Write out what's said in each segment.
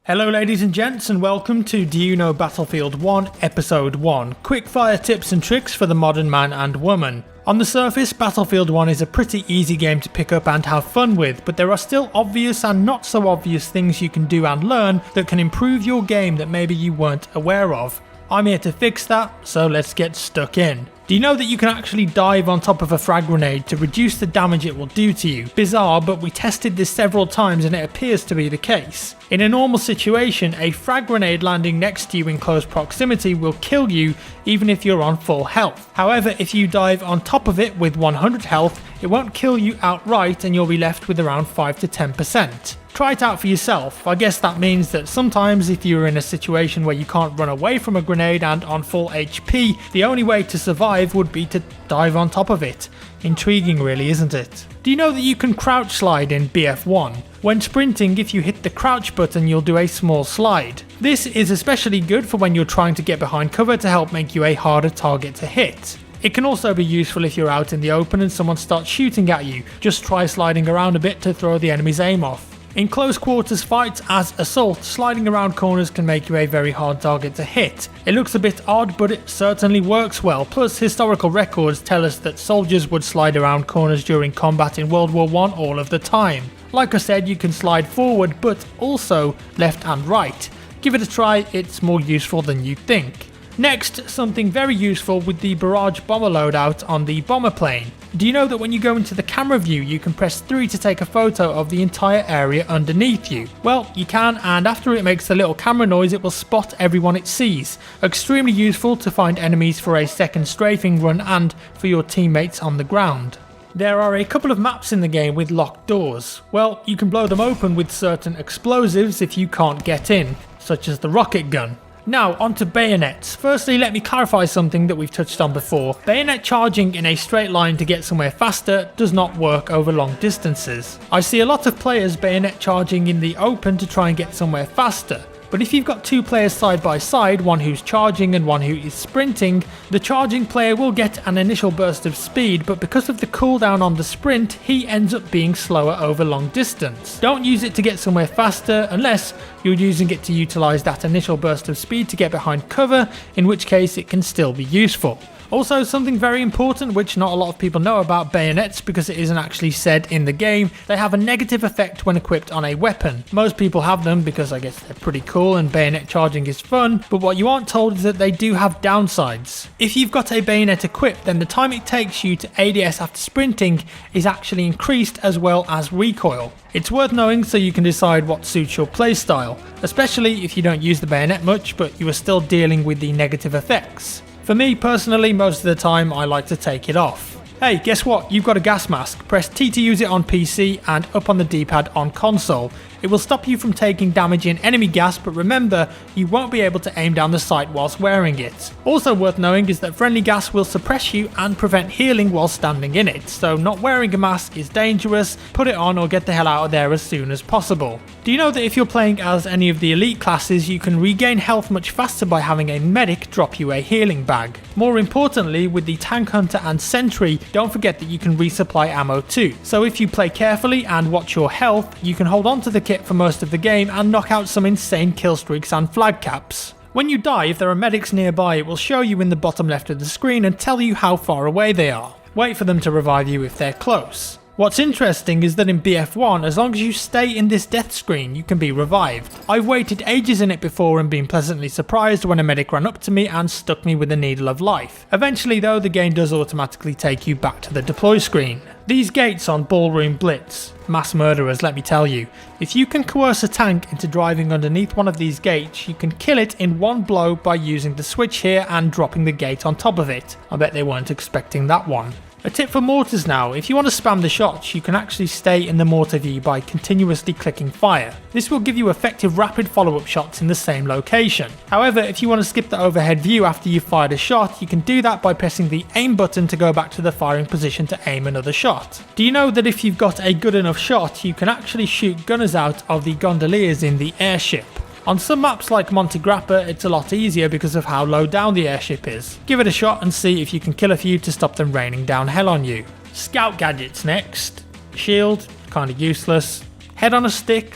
Hello ladies and gents, and welcome to Do You Know Battlefield 1 Episode 1, quickfire tips and tricks for the modern man and woman. On the surface, Battlefield 1 is a pretty easy game to pick up and have fun with, but there are still obvious and not so obvious things you can do and learn that can improve your game that maybe you weren't aware of. I'm here to fix that, so let's get stuck in. Do you know that you can actually dive on top of a frag grenade to reduce the damage it will do to you? Bizarre, but we tested this several times and it appears to be the case. In a normal situation, a frag grenade landing next to you in close proximity will kill you even if you're on full health. However, if you dive on top of it with 100 health, it won't kill you outright and you'll be left with around 5 to 10%. Try it out for yourself. I guess that means that sometimes if you're in a situation where you can't run away from a grenade and on full HP, the only way to survive would be to dive on top of it. Intriguing really, isn't it? Do you know that you can crouch slide in BF1? When sprinting, if you hit the crouch button, you'll do a small slide. This is especially good for when you're trying to get behind cover to help make you a harder target to hit. It can also be useful if you're out in the open and someone starts shooting at you. Just try sliding around a bit to throw the enemy's aim off. In close quarters fights as Assault, sliding around corners can make you a very hard target to hit. It looks a bit odd, but it certainly works well, plus historical records tell us that soldiers would slide around corners during combat in World War I all of the time. Like I said, you can slide forward, but also left and right. Give it a try, it's more useful than you'd think. Next, something very useful with the barrage bomber loadout on the bomber plane. Do you know that when you go into the camera view you can press 3 to take a photo of the entire area underneath you? Well, you can, and after it makes the little camera noise it will spot everyone it sees. Extremely useful to find enemies for a second strafing run and for your teammates on the ground. There are a couple of maps in the game with locked doors. Well, you can blow them open with certain explosives if you can't get in, such as the rocket gun. Now, onto bayonets. Firstly, let me clarify something that we've touched on before. Bayonet charging in a straight line to get somewhere faster does not work over long distances. I see a lot of players bayonet charging in the open to try and get somewhere faster. But if you've got two players side by side, one who's charging and one who is sprinting, the charging player will get an initial burst of speed, but because of the cooldown on the sprint, he ends up being slower over long distance. Don't use it to get somewhere faster unless you're using it to utilise that initial burst of speed to get behind cover, in which case it can still be useful. Also, something very important which not a lot of people know about bayonets because it isn't actually said in the game, they have a negative effect when equipped on a weapon. Most people have them because I guess they're pretty cool and bayonet charging is fun, but what you aren't told is that they do have downsides. If you've got a bayonet equipped, then the time it takes you to ADS after sprinting is actually increased as well as recoil. It's worth knowing so you can decide what suits your playstyle, especially if you don't use the bayonet much but you are still dealing with the negative effects. For me personally, most of the time I like to take it off. Hey, guess what? You've got a gas mask. Press T to use it on PC and up on the D-pad on console. It will stop you from taking damage in enemy gas, but remember, you won't be able to aim down the sight whilst wearing it. Also worth knowing is that friendly gas will suppress you and prevent healing while standing in it, so not wearing a mask is dangerous. Put it on or get the hell out of there as soon as possible. Do you know that if you're playing as any of the elite classes, you can regain health much faster by having a medic drop you a healing bag? More importantly, with the tank hunter and sentry, don't forget that you can resupply ammo too. So if you play carefully and watch your health, you can hold on to the kit for most of the game and knock out some insane kill streaks and flag caps. When you die, if there are medics nearby, it will show you in the bottom left of the screen and tell you how far away they are. Wait for them to revive you if they're close. What's interesting is that in BF1, as long as you stay in this death screen, you can be revived. I've waited ages in it before and been pleasantly surprised when a medic ran up to me and stuck me with a needle of life. Eventually though, the game does automatically take you back to the deploy screen. These gates on Ballroom Blitz, mass murderers, let me tell you. If you can coerce a tank into driving underneath one of these gates, you can kill it in one blow by using the switch here and dropping the gate on top of it. I bet they weren't expecting that one. A tip for mortars now, if you want to spam the shots, you can actually stay in the mortar view by continuously clicking fire. This will give you effective rapid follow-up shots in the same location. However, if you want to skip the overhead view after you've fired a shot, you can do that by pressing the aim button to go back to the firing position to aim another shot. Do you know that if you've got a good enough shot, you can actually shoot gunners out of the gondoliers in the airship? On some maps like Monte Grappa, it's a lot easier because of how low down the airship is. Give it a shot and see if you can kill a few to stop them raining down hell on you. Scout gadgets next. Shield, kinda useless. Head on a stick,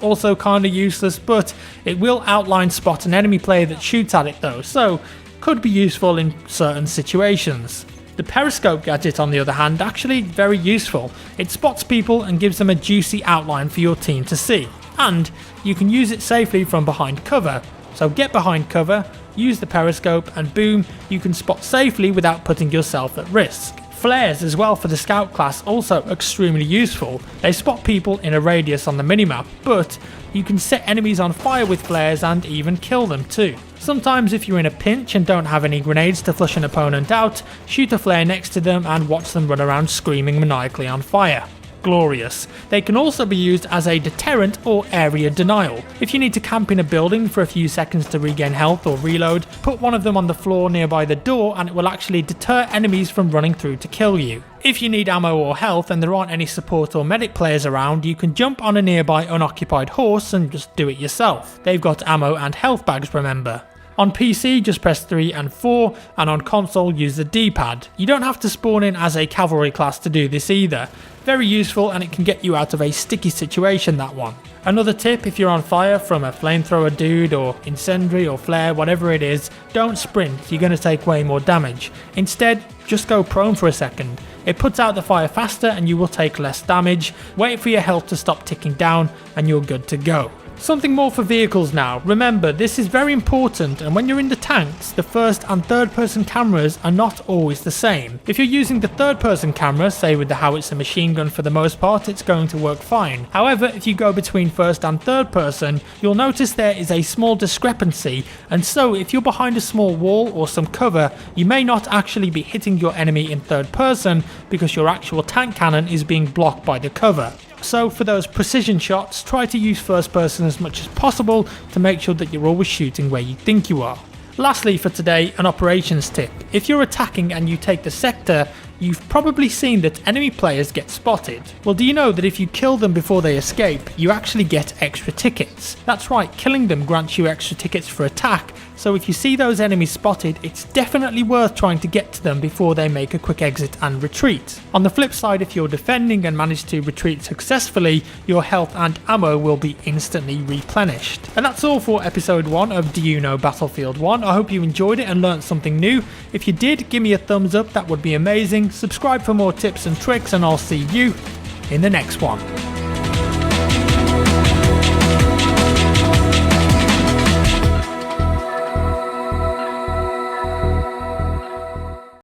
also kinda useless, but it will outline spot an enemy player that shoots at it though, so could be useful in certain situations. The periscope gadget, on the other hand, actually very useful. It spots people and gives them a juicy outline for your team to see, and you can use it safely from behind cover. So get behind cover, use the periscope, and boom, you can spot safely without putting yourself at risk. Flares as well for the scout class, also extremely useful. They spot people in a radius on the minimap, but you can set enemies on fire with flares and even kill them too. Sometimes if you're in a pinch and don't have any grenades to flush an opponent out, shoot a flare next to them and watch them run around screaming maniacally on fire. Glorious. They can also be used as a deterrent or area denial. If you need to camp in a building for a few seconds to regain health or reload, put one of them on the floor nearby the door and it will actually deter enemies from running through to kill you. If you need ammo or health and there aren't any support or medic players around, you can jump on a nearby unoccupied horse and just do it yourself. They've got ammo and health bags, remember. On PC, just press 3 and 4, and on console, use the D-pad. You don't have to spawn in as a cavalry class to do this either. Very useful, and it can get you out of a sticky situation, that one. Another tip, if you're on fire from a flamethrower dude or incendiary or flare, whatever it is, don't sprint, you're going to take way more damage. Instead, just go prone for a second. It puts out the fire faster and you will take less damage. Wait for your health to stop ticking down and you're good to go. Something more for vehicles now. Remember, this is very important, and when you're in the tanks, the first and third person cameras are not always the same. If you're using the third person camera, say with the howitzer machine gun for the most part, it's going to work fine. However, if you go between first and third person, you'll notice there is a small discrepancy, and so if you're behind a small wall or some cover, you may not actually be hitting your enemy in third person because your actual tank cannon is being blocked by the cover. So for those precision shots, try to use first person as much as possible to make sure that you're always shooting where you think you are. Lastly for today, an operations tip. If you're attacking and you take the sector, you've probably seen that enemy players get spotted. Well, do you know that if you kill them before they escape, you actually get extra tickets? That's right, killing them grants you extra tickets for attack, so if you see those enemies spotted, it's definitely worth trying to get to them before they make a quick exit and retreat. On the flip side, if you're defending and manage to retreat successfully, your health and ammo will be instantly replenished. And that's all for episode 1 of Do You Know Battlefield 1? I hope you enjoyed it and learned something new. If you did, give me a thumbs up, that would be amazing. Subscribe for more tips and tricks, and I'll see you in the next one.